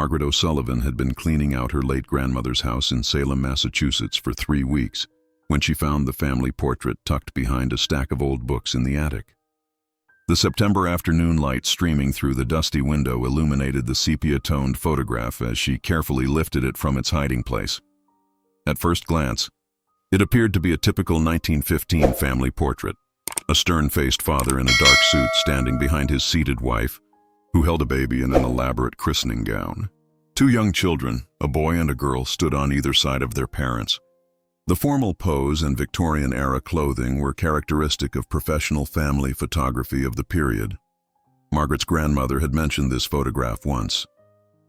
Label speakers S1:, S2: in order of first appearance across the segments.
S1: Margaret O'Sullivan had been cleaning out her late grandmother's house in Salem, Massachusetts for 3 weeks when she found the family portrait tucked behind a stack of old books in the attic. The September afternoon light streaming through the dusty window illuminated the sepia-toned photograph as she carefully lifted it from its hiding place. At first glance, it appeared to be a typical 1915 family portrait. A stern-faced father in a dark suit standing behind his seated wife, who held a baby in an elaborate christening gown. 2 young children, a boy and a girl, stood on either side of their parents. The formal pose and Victorian-era clothing were characteristic of professional family photography of the period. Margaret's grandmother had mentioned this photograph once,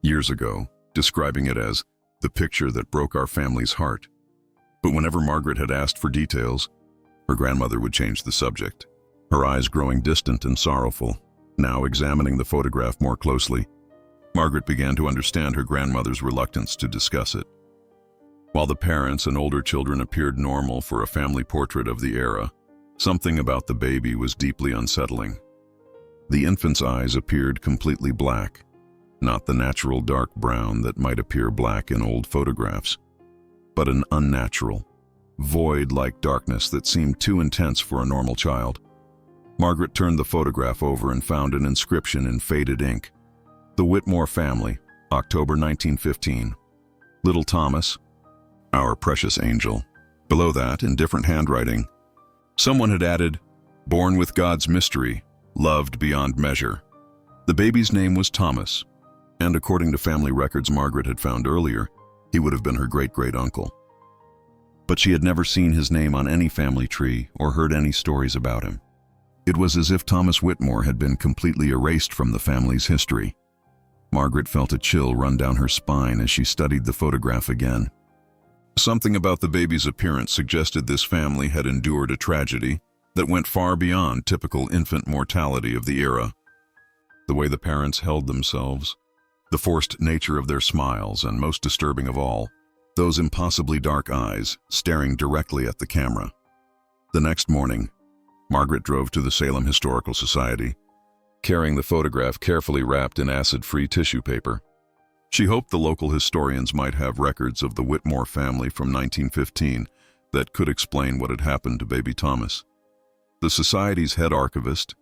S1: years ago, describing it as the picture that broke our family's heart. But whenever Margaret had asked for details, her grandmother would change the subject, her eyes growing distant and sorrowful. Now, examining the photograph more closely, Margaret began to understand her grandmother's reluctance to discuss it. While the parents and older children appeared normal for a family portrait of the era, something about the baby was deeply unsettling. The infant's eyes appeared completely black, not the natural dark brown that might appear black in old photographs, but an unnatural, void-like darkness that seemed too intense for a normal child. Margaret turned the photograph over and found an inscription in faded ink. The Whitmore family, October 1915. Little Thomas, our precious angel. Below that, in different handwriting, someone had added, born with God's mystery, loved beyond measure. The baby's name was Thomas, and according to family records Margaret had found earlier, he would have been her great-great-uncle. But she had never seen his name on any family tree or heard any stories about him. It was as if Thomas Whitmore had been completely erased from the family's history. Margaret felt a chill run down her spine as she studied the photograph again. Something about the baby's appearance suggested this family had endured a tragedy that went far beyond typical infant mortality of the era. The way the parents held themselves, the forced nature of their smiles, and most disturbing of all, those impossibly dark eyes staring directly at the camera. The next morning, Margaret drove to the Salem Historical Society, carrying the photograph carefully wrapped in acid-free tissue paper. She hoped the local historians might have records of the Whitmore family from 1915 that could explain what had happened to baby Thomas. The Society's head archivist,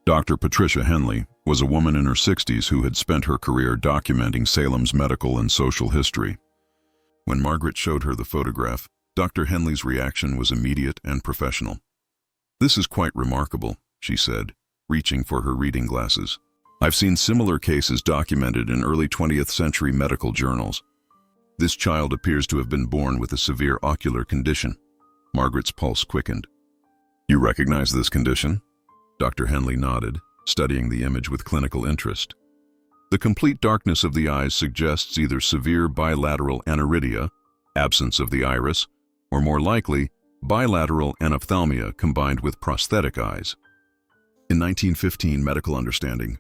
S1: Dr. Patricia Henley, was a woman in her 60s who had spent her career documenting Salem's medical and social history. When Margaret showed her the photograph, Dr. Henley's reaction was immediate and professional. "This is quite remarkable," she said, reaching for her reading glasses. "I've seen similar cases documented in early 20th century medical journals. This child appears to have been born with a severe ocular condition." Margaret's pulse quickened. "You recognize this condition?" Dr. Henley nodded, studying the image with clinical interest. "The complete darkness of the eyes suggests either severe bilateral aniridia, absence of the iris, or more likely, bilateral anophthalmia combined with prosthetic eyes." In 1915, medical understanding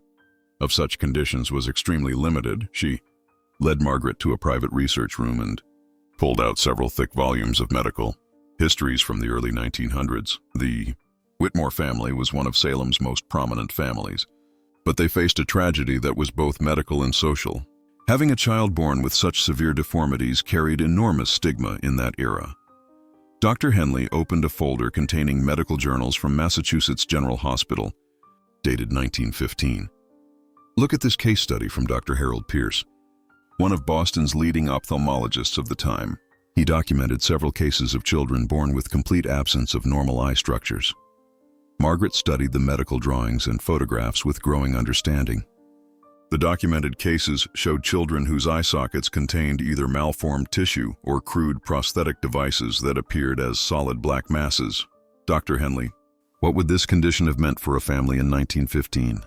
S1: of such conditions was extremely limited. She led Margaret to a private research room and pulled out several thick volumes of medical histories from the early 1900s. The Whitmore family was one of Salem's most prominent families, but they faced a tragedy that was both medical and social. Having a child born with such severe deformities carried enormous stigma in that era. Dr. Henley opened a folder containing medical journals from Massachusetts General Hospital, dated 1915. "Look at this case study from Dr. Harold Pierce, one of Boston's leading ophthalmologists of the time. He documented several cases of children born with complete absence of normal eye structures." Margaret studied the medical drawings and photographs with growing understanding. The documented cases showed children whose eye sockets contained either malformed tissue or crude prosthetic devices that appeared as solid black masses. "Dr. Henley, what would this condition have meant for a family in 1915?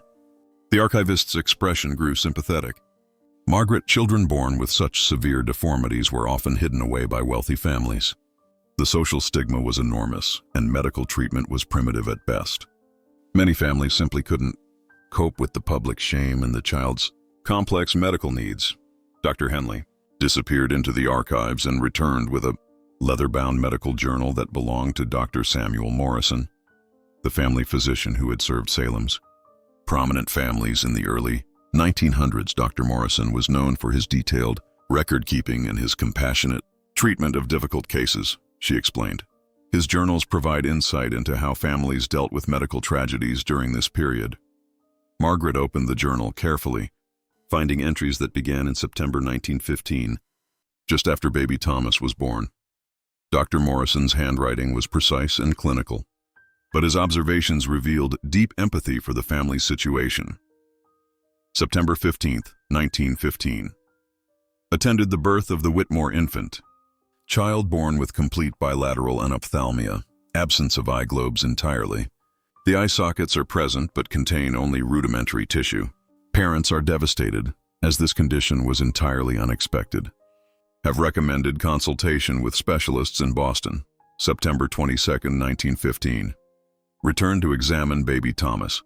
S1: The archivist's expression grew sympathetic. "Margaret, children born with such severe deformities were often hidden away by wealthy families. The social stigma was enormous, and medical treatment was primitive at best. Many families simply couldn't cope with the public shame and the child's complex medical needs." Dr. Henley disappeared into the archives and returned with a leather-bound medical journal that belonged to Dr. Samuel Morrison, the family physician who had served Salem's prominent families in the early 1900s, Dr. Morrison was known for his detailed record-keeping and his compassionate treatment of difficult cases, she explained. His journals provide insight into how families dealt with medical tragedies during this period. Margaret opened the journal carefully, finding entries that began in September 1915, just after baby Thomas was born. Dr. Morrison's handwriting was precise and clinical, but his observations revealed deep empathy for the family's situation. September 15, 1915. Attended the birth of the Whitmore infant. Child born with complete bilateral anophthalmia, absence of eye globes entirely. The eye sockets are present but contain only rudimentary tissue. Parents are devastated, as this condition was entirely unexpected. Have recommended consultation with specialists in Boston. September 22, 1915. Returned to examine baby Thomas.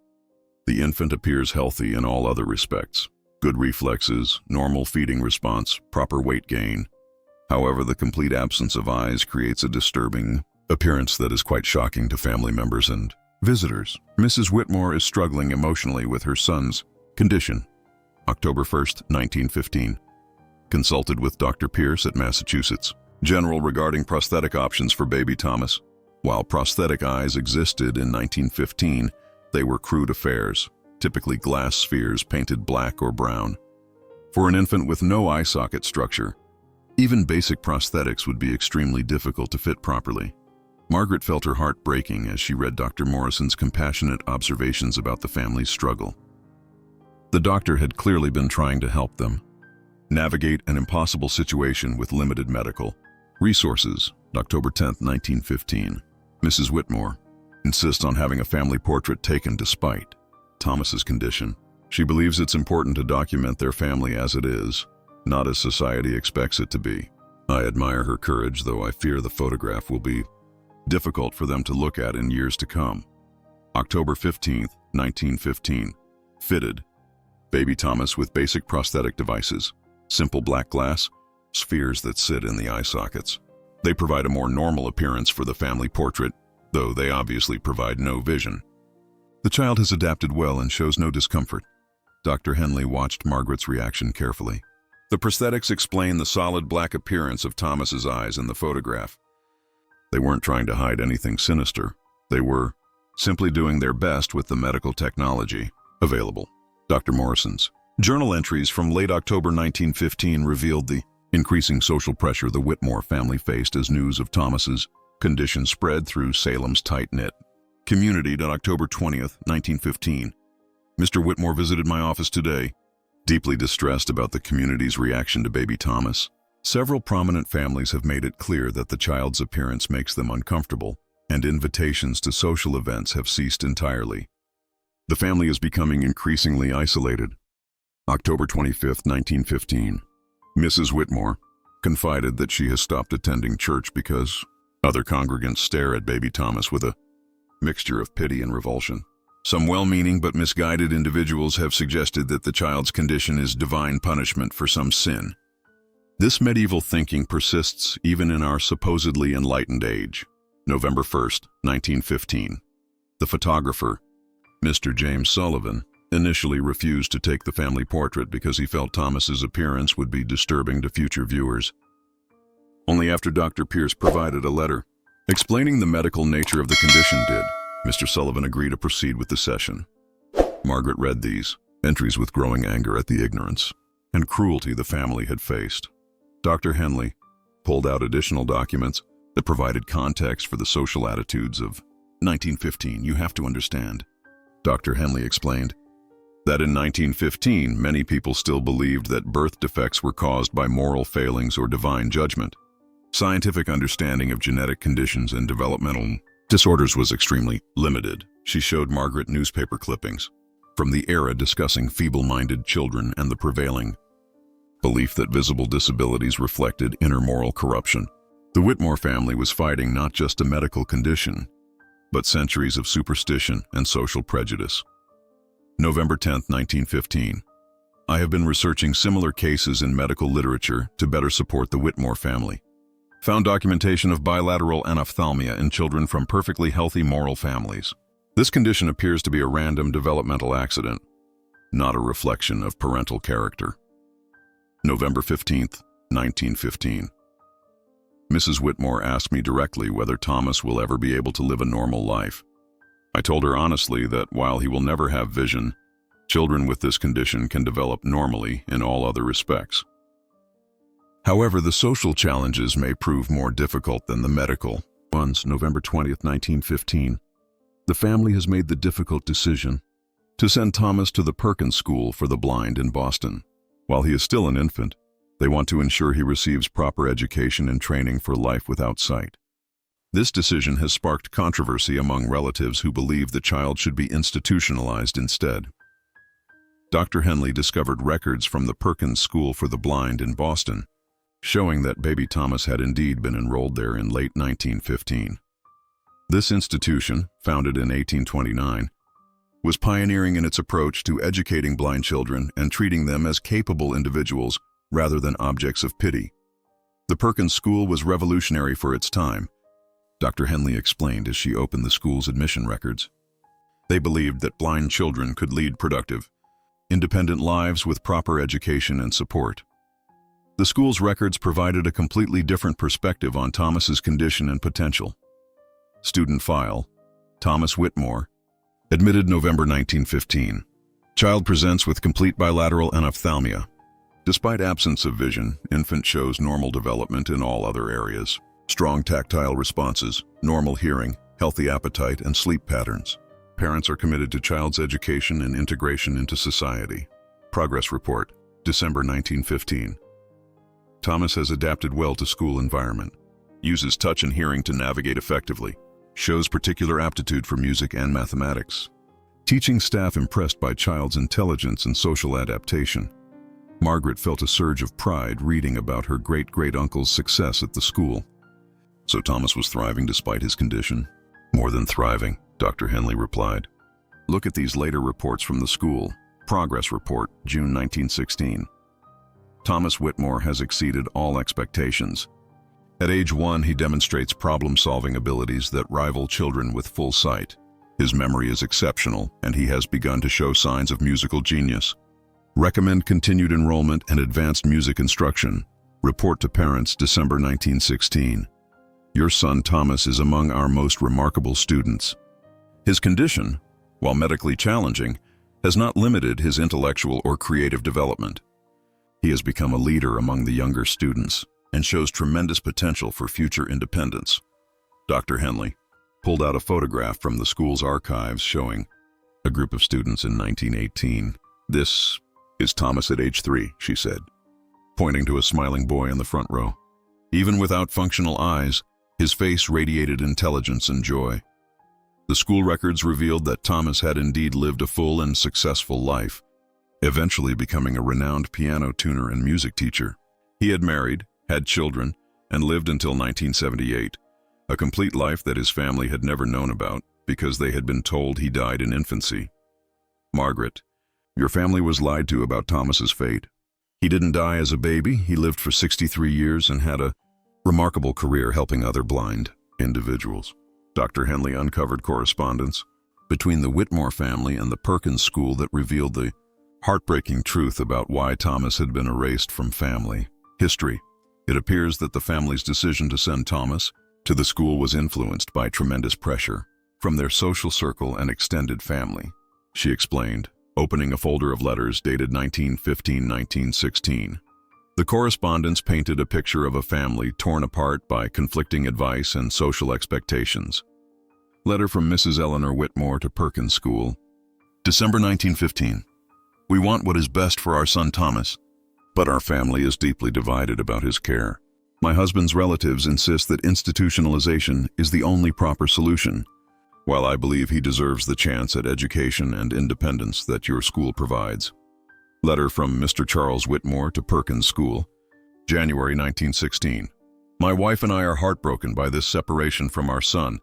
S1: The infant appears healthy in all other respects. Good reflexes, normal feeding response, proper weight gain. However, the complete absence of eyes creates a disturbing appearance that is quite shocking to family members and visitors. Mrs. Whitmore is struggling emotionally with her son's condition. October 1, 1915. Consulted with Dr. Pierce at Massachusetts General regarding prosthetic options for baby Thomas. While prosthetic eyes existed in 1915, they were crude affairs, typically glass spheres painted black or brown. For an infant with no eye socket structure, even basic prosthetics would be extremely difficult to fit properly. Margaret felt her heart breaking as she read Dr. Morrison's compassionate observations about the family's struggle. The doctor had clearly been trying to help them navigate an impossible situation with limited medical resources. October 10, 1915. Mrs. Whitmore insists on having a family portrait taken despite Thomas's condition. She believes it's important to document their family as it is, not as society expects it to be. I admire her courage, though I fear the photograph will be difficult for them to look at in years to come. October 15, 1915. Fitted. Baby Thomas with basic prosthetic devices. Simple black glass spheres that sit in the eye sockets. They provide a more normal appearance for the family portrait, though they obviously provide no vision. The child has adapted well and shows no discomfort. Dr. Henley watched Margaret's reaction carefully. The prosthetics explain the solid black appearance of Thomas's eyes in the photograph. They weren't trying to hide anything sinister. They were simply doing their best with the medical technology available. Dr. Morrison's journal entries from late October 1915 revealed the increasing social pressure the Whitmore family faced as news of Thomas's condition spread through Salem's tight-knit community. On October 20th, 1915, Mr. Whitmore visited my office today, deeply distressed about the community's reaction to baby Thomas. Several prominent families have made it clear that the child's appearance makes them uncomfortable, and invitations to social events have ceased entirely. The family is becoming increasingly isolated. October 25, 1915. Mrs. Whitmore confided that she has stopped attending church because other congregants stare at baby Thomas with a mixture of pity and revulsion. Some well-meaning but misguided individuals have suggested that the child's condition is divine punishment for some sin. This medieval thinking persists even in our supposedly enlightened age. November 1st, 1915. The photographer, Mr. James Sullivan, initially refused to take the family portrait because he felt Thomas's appearance would be disturbing to future viewers. Only after Dr. Pierce provided a letter explaining the medical nature of the condition did Mr. Sullivan agree to proceed with the session. Margaret read these entries with growing anger at the ignorance and cruelty the family had faced. Dr. Henley pulled out additional documents that provided context for the social attitudes of 1915. You have to understand, Dr. Henley explained, that in 1915 many people still believed that birth defects were caused by moral failings or divine judgment. Scientific understanding of genetic conditions and developmental disorders was extremely limited. She showed Margaret newspaper clippings from the era discussing feeble-minded children and the prevailing belief that visible disabilities reflected inner moral corruption. The Whitmore family was fighting not just a medical condition, but centuries of superstition and social prejudice. November 10, 1915. I have been researching similar cases in medical literature to better support the Whitmore family. Found documentation of bilateral anophthalmia in children from perfectly healthy moral families. This condition appears to be a random developmental accident. not a reflection of parental character. November 15th, 1915. Mrs. Whitmore asked me directly whether Thomas will ever be able to live a normal life. I told her honestly that while he will never have vision, children with this condition can develop normally in all other respects. However, the social challenges may prove more difficult than the medical ones. November 20th, 1915. The family has made the difficult decision to send Thomas to the Perkins School for the Blind in Boston. While he is still an infant, they want to ensure he receives proper education and training for life without sight. This decision has sparked controversy among relatives who believe the child should be institutionalized instead. Dr. Henley discovered records from the Perkins School for the Blind in Boston, showing that baby Thomas had indeed been enrolled there in late 1915. This institution, founded in 1829, was pioneering in its approach to educating blind children and treating them as capable individuals rather than objects of pity. The Perkins School was revolutionary for its time, Dr. Henley explained as she opened the school's admission records. They believed that blind children could lead productive, independent lives with proper education and support. The school's records provided a completely different perspective on Thomas's condition and potential. Student file: Thomas Whitmore, admitted November 1915. Child presents with complete bilateral anophthalmia. Despite absence of vision, infant shows normal development in all other areas. Strong tactile responses, normal hearing, healthy appetite, and sleep patterns. Parents are committed to child's education and integration into society. Progress report, December 1915. Thomas has adapted well to school environment, uses touch and hearing to navigate effectively, shows particular aptitude for music and mathematics. Teaching staff impressed by child's intelligence and social adaptation. Margaret felt a surge of pride reading about her great-great-uncle's success at the school. So Thomas was thriving despite his condition? More than thriving, Dr. Henley replied. Look at these later reports from the school. Progress report, June 1916. Thomas Whitmore has exceeded all expectations. At age 1, he demonstrates problem-solving abilities that rival children with full sight. His memory is exceptional, and he has begun to show signs of musical genius. Recommend continued enrollment and advanced music instruction. Report to parents, December 1916. Your son Thomas is among our most remarkable students. His condition, while medically challenging, has not limited his intellectual or creative development. He has become a leader among the younger students and shows tremendous potential for future independence. Dr. Henley pulled out a photograph from the school's archives showing a group of students in 1918. This is Thomas at age 3, she said, pointing to a smiling boy in the front row. Even without functional eyes, his face radiated intelligence and joy. The school records revealed that Thomas had indeed lived a full and successful life, eventually becoming a renowned piano tuner and music teacher. He had married, had children, and lived until 1978, a complete life that his family had never known about because they had been told he died in infancy. Margaret, your family was lied to about Thomas's fate. He didn't die as a baby. He lived for 63 years and had a remarkable career helping other blind individuals. Dr. Henley uncovered correspondence between the Whitmore family and the Perkins School that revealed the heartbreaking truth about why Thomas had been erased from family history. It appears that the family's decision to send Thomas to the school was influenced by tremendous pressure from their social circle and extended family, she explained, opening a folder of letters dated 1915-1916. The correspondence painted a picture of a family torn apart by conflicting advice and social expectations. Letter from Mrs. Eleanor Whitmore to Perkins School, December 1915. We want what is best for our son Thomas, but our family is deeply divided about his care. My husband's relatives insist that institutionalization is the only proper solution, while I believe he deserves the chance at education and independence that your school provides. Letter from Mr. Charles Whitmore to Perkins School, January 1916. My wife and I are heartbroken by this separation from our son,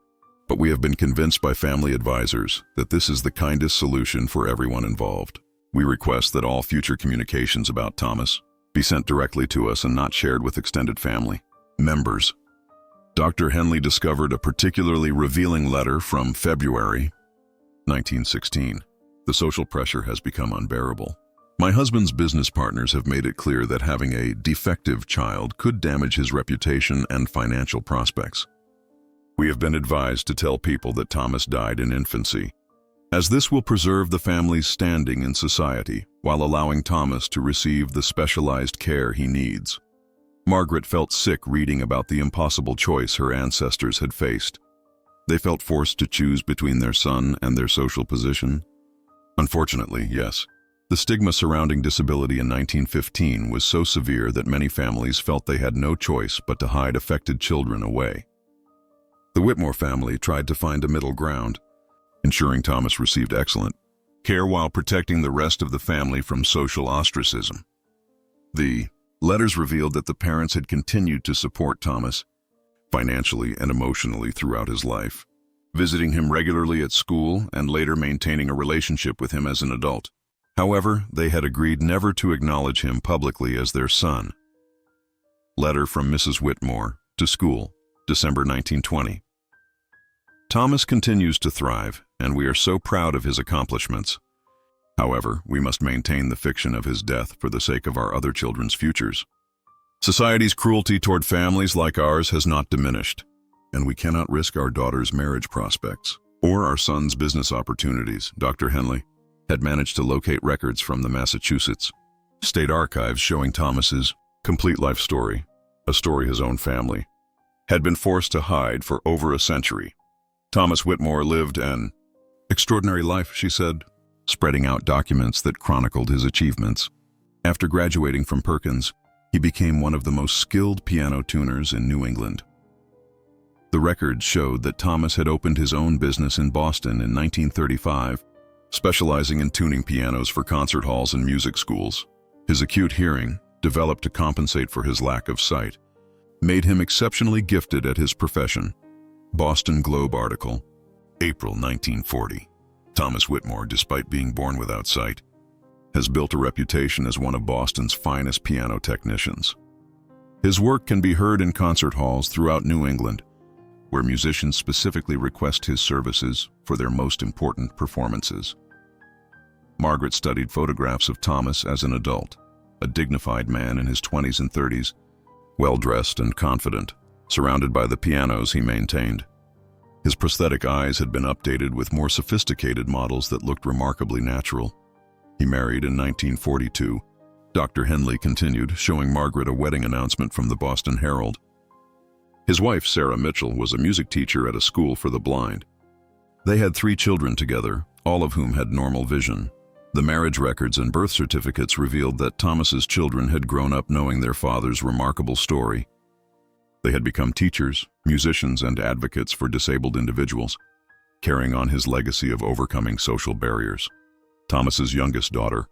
S1: but we have been convinced by family advisors that this is the kindest solution for everyone involved. We request that all future communications about Thomas be sent directly to us and not shared with extended family members. Dr. Henley discovered a particularly revealing letter from February 1916. The social pressure has become unbearable. My husband's business partners have made it clear that having a defective child could damage his reputation and financial prospects. We have been advised to tell people that Thomas died in infancy, as this will preserve the family's standing in society while allowing Thomas to receive the specialized care he needs. Margaret felt sick reading about the impossible choice her ancestors had faced. They felt forced to choose between their son and their social position. Unfortunately, yes, the stigma surrounding disability in 1915 was so severe that many families felt they had no choice but to hide affected children away. The Whitmore family tried to find a middle ground, ensuring Thomas received excellent care while protecting the rest of the family from social ostracism. The letters revealed that the parents had continued to support Thomas financially and emotionally throughout his life, visiting him regularly at school and later maintaining a relationship with him as an adult. However, they had agreed never to acknowledge him publicly as their son. Letter from Mrs. Whitmore to school, December 1920. Thomas continues to thrive, and we are so proud of his accomplishments. However, we must maintain the fiction of his death for the sake of our other children's futures. Society's cruelty toward families like ours has not diminished, and we cannot risk our daughter's marriage prospects or our son's business opportunities. Dr. Henley had managed to locate records from the Massachusetts State Archives showing Thomas's complete life story, a story his own family had been forced to hide for over a century. Thomas Whitmore lived an extraordinary life, she said, spreading out documents that chronicled his achievements. After graduating from Perkins, he became one of the most skilled piano tuners in New England. The records showed that Thomas had opened his own business in Boston in 1935, specializing in tuning pianos for concert halls and music schools. His acute hearing, developed to compensate for his lack of sight, made him exceptionally gifted at his profession. Boston Globe article, April 1940. Thomas Whitmore, despite being born without sight, has built a reputation as one of Boston's finest piano technicians. His work can be heard in concert halls throughout New England, where musicians specifically request his services for their most important performances. Margaret studied photographs of Thomas as an adult, a dignified man in his 20s and 30s, well-dressed and confident, surrounded by the pianos he maintained. His prosthetic eyes had been updated with more sophisticated models that looked remarkably natural. He married in 1942. Dr. Henley continued, showing Margaret a wedding announcement from the Boston Herald. His wife, Sarah Mitchell, was a music teacher at a school for the blind. They had 3 children together, all of whom had normal vision. The marriage records and birth certificates revealed that Thomas's children had grown up knowing their father's remarkable story. They had become teachers, musicians, and advocates for disabled individuals, carrying on his legacy of overcoming social barriers. Thomas's youngest daughter,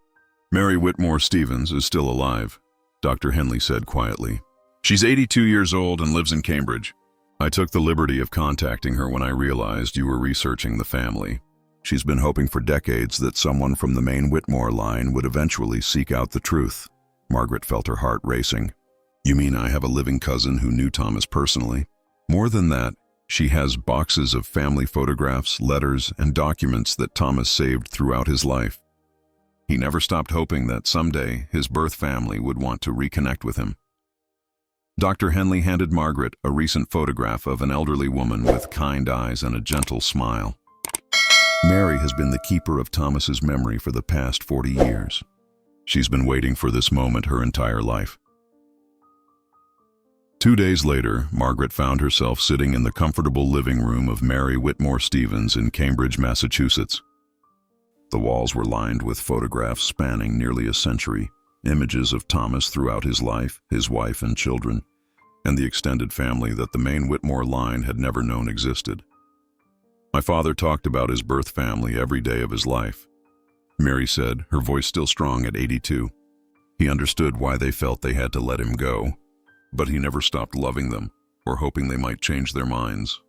S1: Mary Whitmore Stevens, is still alive, Dr. Henley said quietly. She's 82 years old and lives in Cambridge. I took the liberty of contacting her when I realized you were researching the family. She's been hoping for decades that someone from the main Whitmore line would eventually seek out the truth. Margaret felt her heart racing. You mean I have a living cousin who knew Thomas personally? More than that, she has boxes of family photographs, letters, and documents that Thomas saved throughout his life. He never stopped hoping that someday his birth family would want to reconnect with him. Dr. Henley handed Margaret a recent photograph of an elderly woman with kind eyes and a gentle smile. Mary has been the keeper of Thomas's memory for the past 40 years. She's been waiting for this moment her entire life. 2 days later, Margaret found herself sitting in the comfortable living room of Mary Whitmore Stevens in Cambridge, Massachusetts. The walls were lined with photographs spanning nearly a century, images of Thomas throughout his life, his wife and children, and the extended family that the main Whitmore line had never known existed. My father talked about his birth family every day of his life, Mary said, her voice still strong at 82. He understood why they felt they had to let him go, but he never stopped loving them or hoping they might change their minds.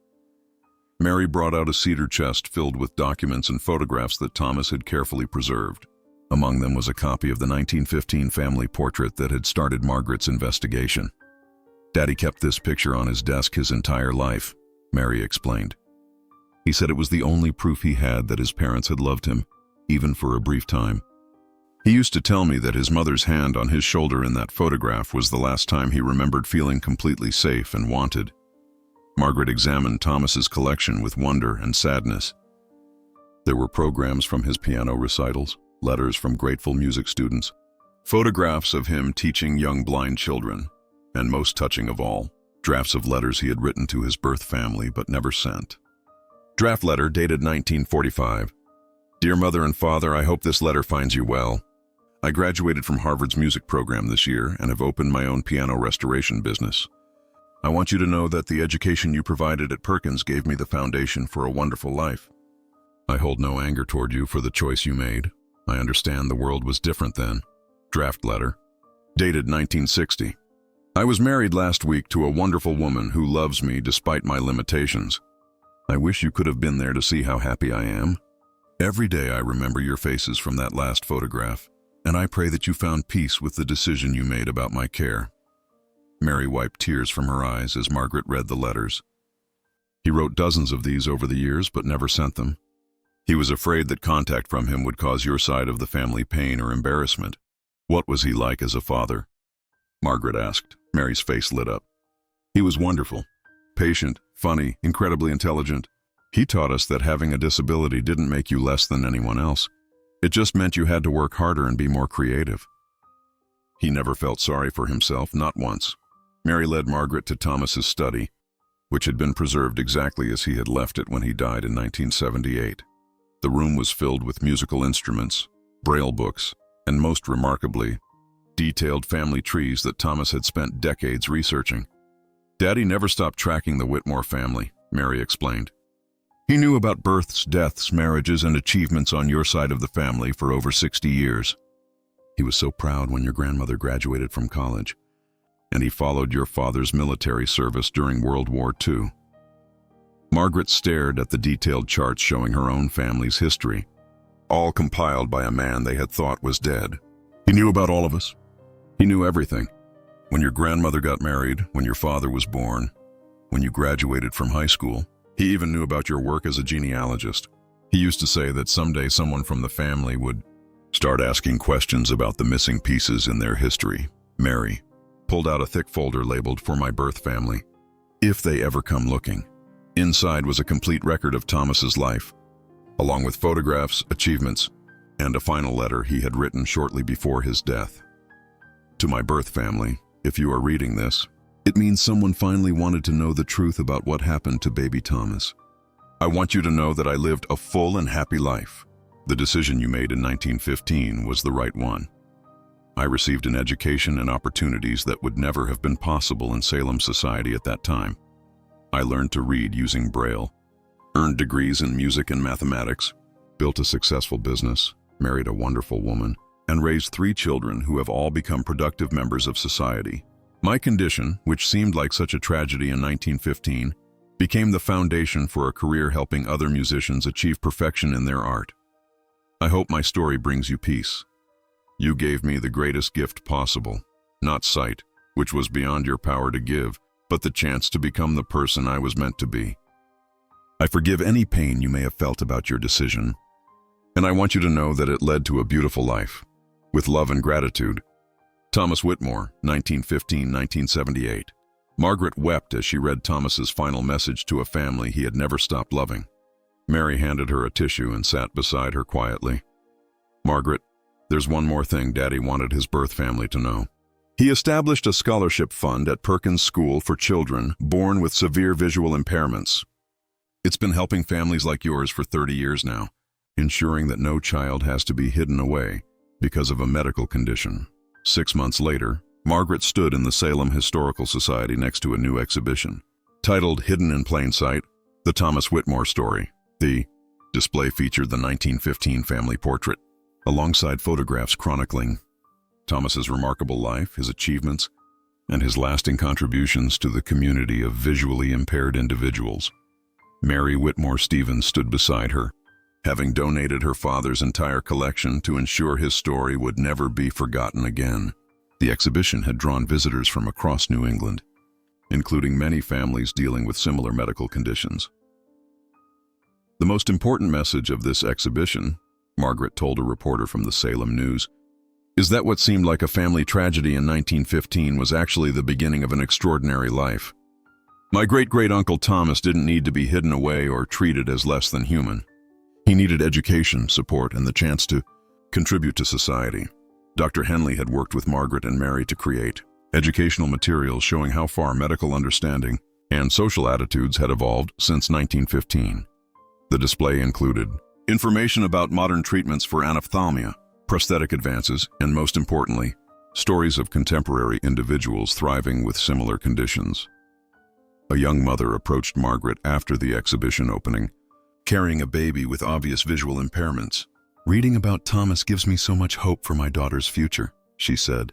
S1: Mary brought out a cedar chest filled with documents and photographs that Thomas had carefully preserved. Among them was a copy of the 1915 family portrait that had started Margaret's investigation. Daddy kept this picture on his desk his entire life, Mary explained. He said it was the only proof he had that his parents had loved him, even for a brief time. He used to tell me that his mother's hand on his shoulder in that photograph was the last time he remembered feeling completely safe and wanted. Margaret examined Thomas's collection with wonder and sadness. There were programs from his piano recitals, letters from grateful music students, photographs of him teaching young blind children, and most touching of all, drafts of letters he had written to his birth family but never sent. Draft letter dated 1945. Dear Mother and Father, I hope this letter finds you well. I graduated from Harvard's music program this year and have opened my own piano restoration business. I want you to know that the education you provided at Perkins gave me the foundation for a wonderful life. I hold no anger toward you for the choice you made. I understand the world was different then. Draft letter, dated 1960. I was married last week to a wonderful woman who loves me despite my limitations. I wish you could have been there to see how happy I am. Every day I remember your faces from that last photograph, and I pray that you found peace with the decision you made about my care. Mary wiped tears from her eyes as Margaret read the letters. He wrote dozens of these over the years but never sent them. He was afraid that contact from him would cause your side of the family pain or embarrassment. What was he like as a father? Margaret asked. Mary's face lit up. He was wonderful, patient, funny, incredibly intelligent. He taught us that having a disability didn't make you less than anyone else. It just meant you had to work harder and be more creative. He never felt sorry for himself, not once. Mary led Margaret to Thomas's study, which had been preserved exactly as he had left it when he died in 1978. The room was filled with musical instruments, braille books, and most remarkably, detailed family trees that Thomas had spent decades researching. Daddy never stopped tracking the Whitmore family, Mary explained. He knew about births, deaths, marriages, and achievements on your side of the family for over 60 years. He was so proud when your grandmother graduated from college, and he followed your father's military service during World War II. Margaret stared at the detailed charts showing her own family's history, all compiled by a man they had thought was dead. He knew about all of us. He knew everything. When your grandmother got married, when your father was born, when you graduated from high school. He even knew about your work as a genealogist. He used to say that someday someone from the family would start asking questions about the missing pieces in their history. Mary pulled out a thick folder labeled "For my birth family," if they ever come looking. Inside was a complete record of Thomas's life, along with photographs, achievements, and a final letter he had written shortly before his death. To my birth family, if you are reading this, it means someone finally wanted to know the truth about what happened to baby Thomas. I want you to know that I lived a full and happy life. The decision you made in 1915 was the right one. I received an education and opportunities that would never have been possible in Salem society at that time. I learned to read using Braille, earned degrees in music and mathematics, built a successful business, married a wonderful woman, and raised 3 children who have all become productive members of society. My condition, which seemed like such a tragedy in 1915, became the foundation for a career helping other musicians achieve perfection in their art. I hope my story brings you peace. You gave me the greatest gift possible, not sight, which was beyond your power to give, but the chance to become the person I was meant to be. I forgive any pain you may have felt about your decision, and I want you to know that it led to a beautiful life. With love and gratitude, Thomas Whitmore, 1915-1978. Margaret wept as she read Thomas's final message to a family he had never stopped loving. Mary handed her a tissue and sat beside her quietly. Margaret, there's one more thing Daddy wanted his birth family to know. He established a scholarship fund at Perkins School for children born with severe visual impairments. It's been helping families like yours for 30 years now, ensuring that no child has to be hidden away because of a medical condition. 6 months later, Margaret stood in the Salem Historical Society next to a new exhibition, titled Hidden in Plain Sight, The Thomas Whitmore Story. The display featured the 1915 family portrait, alongside photographs chronicling Thomas's remarkable life, his achievements, and his lasting contributions to the community of visually impaired individuals. Mary Whitmore Stevens stood beside her, having donated her father's entire collection to ensure his story would never be forgotten again. The exhibition had drawn visitors from across New England, including many families dealing with similar medical conditions. The most important message of this exhibition Margaret told a reporter from the Salem News. Is that what seemed like a family tragedy in 1915 was actually the beginning of an extraordinary life? My great-great-uncle Thomas didn't need to be hidden away or treated as less than human. He needed education, support, and the chance to contribute to society. Dr. Henley had worked with Margaret and Mary to create educational materials showing how far medical understanding and social attitudes had evolved since 1915. The display included information about modern treatments for anophthalmia, prosthetic advances, and most importantly, stories of contemporary individuals thriving with similar conditions. A young mother approached Margaret after the exhibition opening, carrying a baby with obvious visual impairments. Reading about Thomas gives me so much hope for my daughter's future, she said.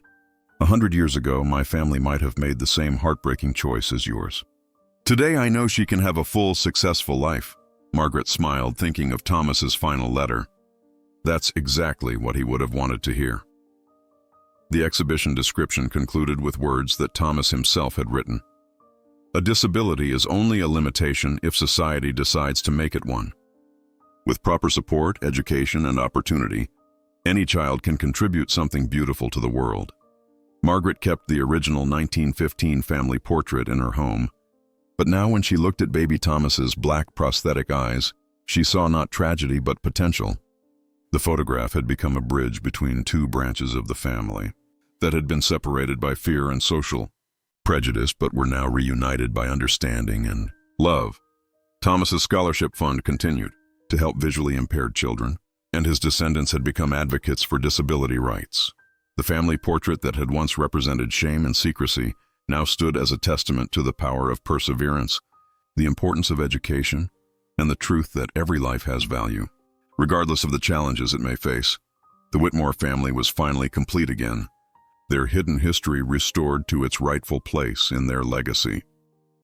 S1: 100 years ago, my family might have made the same heartbreaking choice as yours. Today, I know she can have a full, successful life. Margaret smiled, thinking of Thomas's final letter. That's exactly what he would have wanted to hear. The exhibition description concluded with words that Thomas himself had written. A disability is only a limitation if society decides to make it one. With proper support, education, and opportunity, any child can contribute something beautiful to the world. Margaret kept the original 1915 family portrait in her home, but now when she looked at baby Thomas's black prosthetic eyes, she saw not tragedy but potential. The photograph had become a bridge between two branches of the family that had been separated by fear and social prejudice but were now reunited by understanding and love. Thomas's scholarship fund continued to help visually impaired children, and his descendants had become advocates for disability rights. The family portrait that had once represented shame and secrecy now stood as a testament to the power of perseverance, the importance of education, and the truth that every life has value. Regardless of the challenges it may face, the Whitmore family was finally complete again, their hidden history restored to its rightful place in their legacy.